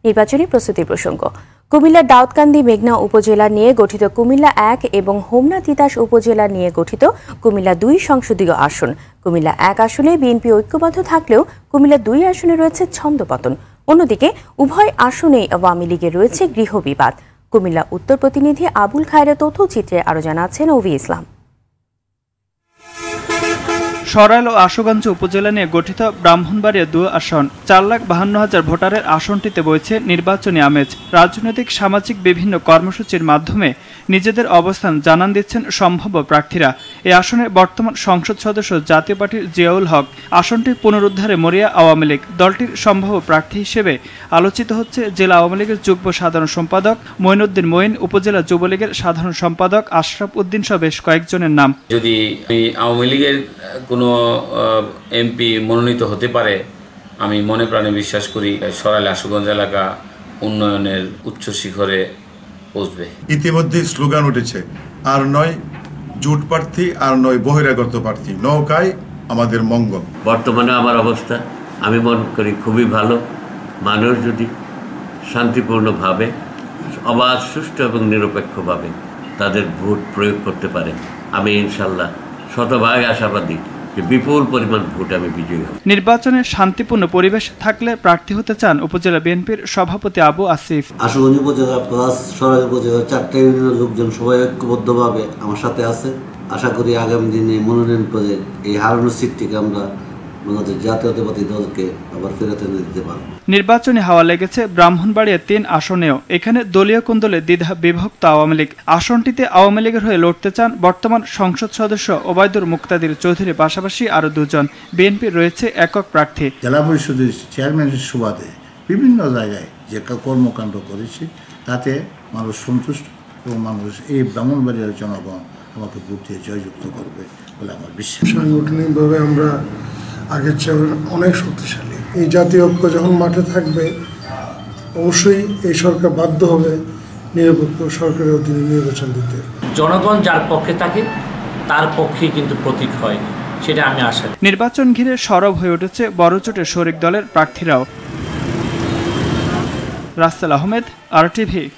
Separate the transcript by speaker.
Speaker 1: নির্বাচনী প্রস্তুতি প্রসঙ্গ। কুমিল্লার দাউদকান্দি মেঘনা উপজেলা নিয়ে গঠিত কুমিল্লা 1 এবং হোমনা তিতাস উপজেলা নিয়ে গঠিত কুমিল্লা 2 সংসদীয় আসন। কুমিল্লা 1 আসনে বিএনপি ঐক্যবদ্ধ থাকলেও কুমিল্লা 2 আসনে রয়েছে ছন্দপতন। অন্যদিকে উভয় আসনেই আওয়ামী লীগের রয়েছে গৃহবিবাদ। কুমিল্লা উত্তর প্রতিনিধি আবুল খায়েরের তথ্যচিত্রে আরও জানাচ্ছেন ওভি ইসলাম।
Speaker 2: সরাইল ও আশুগঞ্জ উপজেলা নিয়ে গঠিত ব্রাহ্মণবাড়িয়া 2 আসন 4,52,000 ভোটারের আসনটিতে বইছে নির্বাচনী আমেজ। রাজনৈতিক সামাজিক বিভিন্ন কর্মসূচির মাধ্যমে নিজেদের অবস্থান জানান দিচ্ছেন সম্ভাব্য প্রার্থীরা। এই আসনের বর্তমান সংসদ সদস্য জাতীয় পার্টির জিয়াউল হক। আসনটি পুনরুদ্ধারে মরিয়া আওয়ামী লীগ। দলটির সম্ভাব্য প্রার্থী হিসেবে আলোচিত হচ্ছে জেলা আওয়ামী লীগের যুগ্ম সাধারণ সম্পাদক মঈনুদ্দিন মঈন, উপজেলা যুবলীগের সাধারণ সম্পাদক আশরাফ উদ্দিন সহ বেশ কয়েকজনের নাম।
Speaker 3: যদি আওয়ামী লীগের কোনো এমপি মনোনীত হতে পারে, আমি মনে প্রাণে বিশ্বাস করি সরাইল আশুগঞ্জ এলাকা উন্নয়নের উচ্চ শিখরে পৌঁছবে।
Speaker 4: ইতিমধ্যে স্লোগান উঠেছে, আর নয় জোট প্রার্থী, আর নয় বহিরাগত প্রার্থী, নৌকায় আমাদের মঙ্গল।
Speaker 5: বর্তমানে আমার অবস্থা আমি মনে করি খুবই ভালো। মানুষ যদি শান্তিপূর্ণভাবে, অবাধ, সুষ্ঠু এবং নিরপেক্ষভাবে তাদের ভোট প্রয়োগ করতে পারে, আমি ইনশাল্লাহ শতভাগ আশাবাদী যে বিপুল পরিমাণ ভোট আমি বিজয়ী হব।
Speaker 2: নির্বাচনে শান্তিপূর্ণ পরিবেশ থাকলে প্রার্থী হতে চান উপজেলা বিএনপির সভাপতি আবু আসিফ।
Speaker 6: আশুগঞ্জ উপজেলা প্লাস সরাইল উপজেলা 4টা ইউনিয়নের লোকজন সবাই ঐক্যবদ্ধভাবে আমার সাথে আছে। আশা করি আগামী দিনে মনোনয়ন পেলে এই হারানো সিটটিকে আমরা আমাদের জাতীয়তাবাদী দলকে আবার ফেরত এনে দিতে পারব।
Speaker 2: নির্বাচনী হাওয়া লেগেছে ব্রাহ্মণবাড়িয়া 3 আসনেও। এখানে দলীয় কোন্দলে দ্বিধা বিভক্ত আওয়ামী লীগ। আসনটিতে আওয়ামী লীগের হয়ে লড়তে চান বর্তমান সংসদ সদস্য ওবায়দুর মুক্তাদির চৌধুরীর পাশাপাশি আরও 2 জন। বিএনপির রয়েছে একক প্রার্থী।
Speaker 7: জেলা পরিষদের চেয়ারম্যানের সুবাদে বিভিন্ন জায়গায় যে কর্মকাণ্ড করেছি তাতে মানুষ সন্তুষ্ট এবং মানুষ এই ব্রাহ্মণবাড়িয়ার জনগণ আমাকে ভোট দিয়ে জয়যুক্ত করবে বলে আমার বিশ্বাস।
Speaker 8: সাংগঠনিকভাবে আমরা আগের চেয়ে অনেক শক্তিশালী। এই জাতীয় ঐক্য যখন মাঠে থাকবে, অবশ্যই এই সরকার বাধ্য হবে নিরপেক্ষ সরকারের অধীনে নির্বাচন দিতে।
Speaker 9: জনগণ যার পক্ষে থাকে তার পক্ষেই কিন্তু প্রতীক হয়, সেটা আমি আশা।
Speaker 2: নির্বাচন ঘিরে সরব হয়ে উঠেছে বড়জোটের শরিক দলের প্রার্থীরাও। রাসেল আহমেদ, RTV।